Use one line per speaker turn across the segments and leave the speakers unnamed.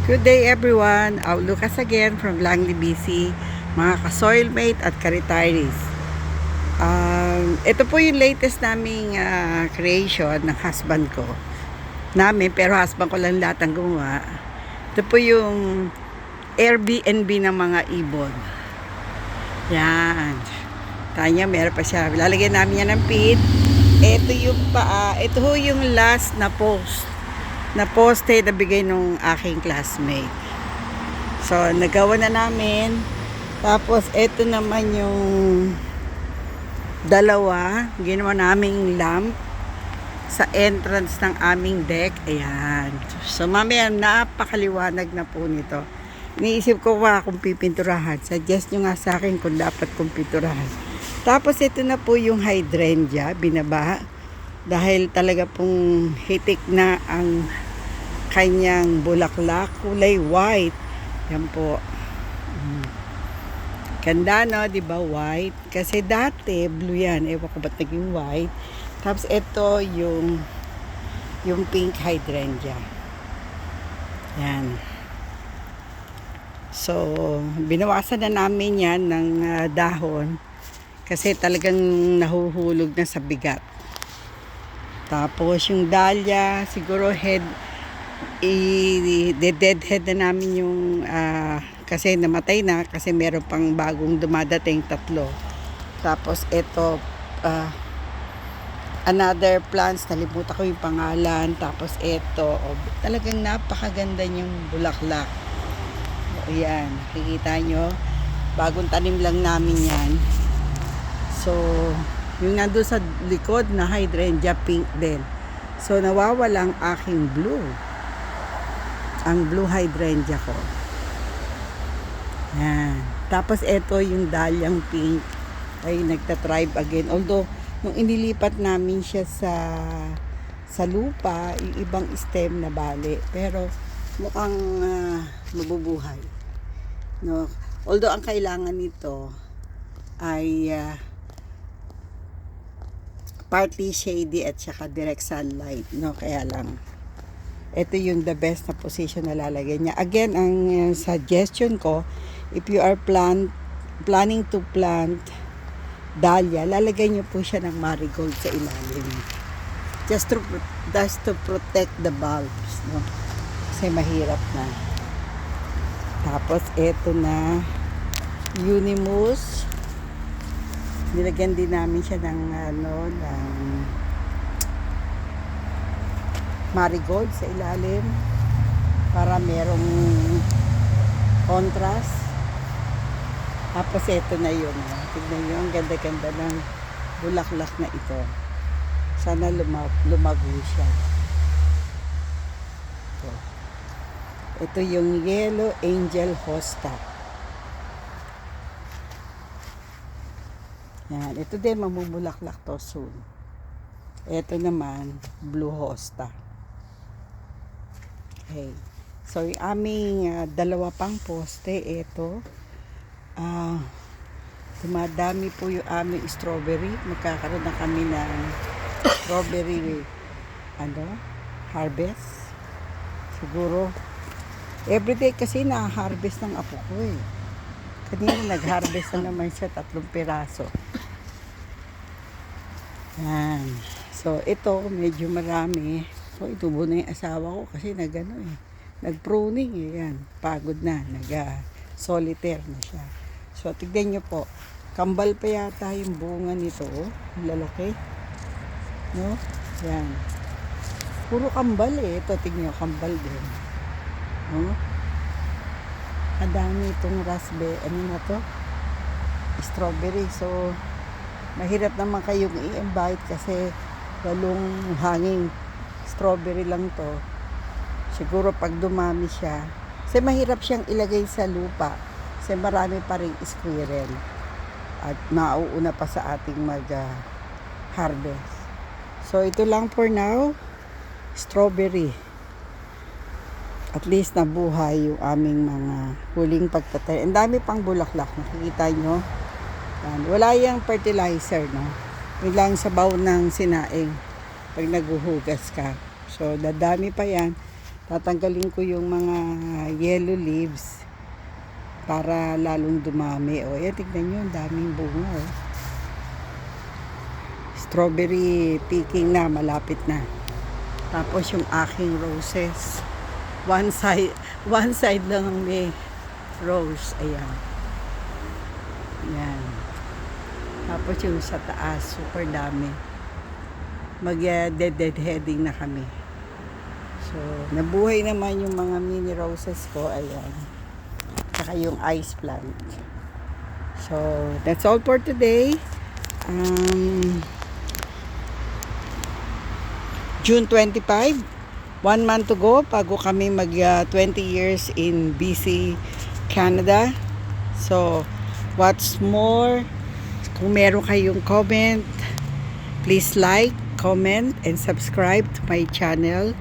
Good day everyone! Lucas again from Langley, BC, mga ka-soilmate at ka-retirees. Ito po yung latest naming creation ng husband ko. Pero husband ko lang lahat ang gumawa. Ito po yung Airbnb ng mga ibon. Yan. Tanya, meron pa siya. Lalagyan namin yan ng pin. Ito yung last na poste na bigay nung aking classmate. So, nagawa na namin. Tapos, ito naman yung dalawa. Ginawa naming lamp sa entrance ng aming deck. Ayan. So, mamaya, napakaliwanag na po nito. Iniisip ko kung pipinturahan. Suggest nyo nga sa akin kung dapat kong pinturahan. Tapos, ito na po yung hydrangea. Binaba. Dahil talaga pong hitik na ang kanyang bulaklak, kulay white. Yan po. Ganda, no? Diba white? Kasi dati blue yan. Ewan ko ba't naging white. Tapos ito yung pink hydrangea. Yan. So, binawasan na namin yan ng dahon kasi talagang nahuhulog na sa bigat. Tapos yung dahlia, siguro i-deadhead na namin yung kasi namatay na kasi meron pang bagong dumadating 3. Tapos ito another plants, nalimutan ko yung pangalan. Tapos ito, talagang napakaganda yung bulaklak. Ayan, nakikita nyo, bagong tanim lang namin yan. So, yung nandun sa likod na hydrangea, pink din. So, nawawalang aking blue. Ang blue hydrangea ko. Yan. Tapos, ito yung dalyang pink ay nagtatribe again. Although, nung inilipat namin siya sa lupa, yung ibang stem na bali. Pero, mukhang mabubuhay. No? Although, ang kailangan nito ay partly shady at saka direct sunlight, no? Kaya lang ito yung the best na position na lalagyan niya. Again, ang suggestion ko, if you are planning to plant dahlia, lalagyan niyo po siya ng marigold sa ilalim, just to protect the bulbs, no? Kasi mahirap na. Tapos ito na Unimus. Nilagyan din namin siya ng marigold sa ilalim para merong contrast. Tapos ito na yun. Tignan nyo, ang ganda-ganda ng bulaklak na ito. Sana lumago siya. Ito yung Yellow Angel Hosta. Yan. Ito din, mamumulaklak to soon. Ito naman, Blue Hosta. Okay. So, yung aming dalawa pang poste, ito. Dumadami po yung aming strawberry. Magkakaroon na kami ng strawberry harvest. Siguro, everyday kasi na-harvest ng apo ko eh. Kanina nag-harvest na naman siya 3 piraso. Yan. So, ito, medyo marami. So, itubo na yung asawa ko kasi nag-pruning eh. Yan. Pagod na. Nag-solitaire na siya. So, tignan nyo po. Kambal pa yata yung bunga nito. Oh. Lalaki. No? Yan. Puro kambal eh. Ito, tignan nyo. Kambal din. No? Madami itong raspberry. Ano na to? Strawberry. So, mahirap naman kayong i-invite kasi walong hanging strawberry lang to. Siguro pag dumami siya, kasi mahirap siyang ilagay sa lupa kasi marami pa ring squirrel at mauuna pa sa ating mag-harvest. So ito lang for now, strawberry. At least nabuhay yung aming mga huling pagtatay. Ang dami pang bulaklak, nakikita nyo. Wala yung fertilizer, no? Yun lang sabaw ng sinaing pag naguhugas ka. So, dadami pa yan. Tatanggalin ko yung mga yellow leaves para lalong dumami. O, yan, tignan nyo, ang daming bunga. Oh. Strawberry picking na, malapit na. Tapos yung aking roses. One side lang ang may rose. Ayan. Ayan. Tapos yung sa taas, super dami. Mag-deadheading na kami. So, nabuhay naman yung mga mini roses ko. Ayan. Saka yung ice plant. So, that's all for today. June 25, 1 month to go bago kami mag 20 years in BC, Canada. So, what's more, kung meron kayong comment, please like, comment, and subscribe to my channel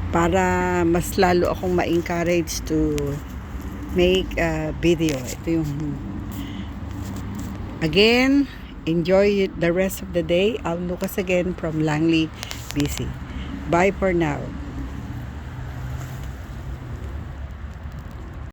para mas lalo akong ma-encourage to make a video. Ito yung again, enjoy the rest of the day. I'm Lucas again from Langley, BC. Bye for now.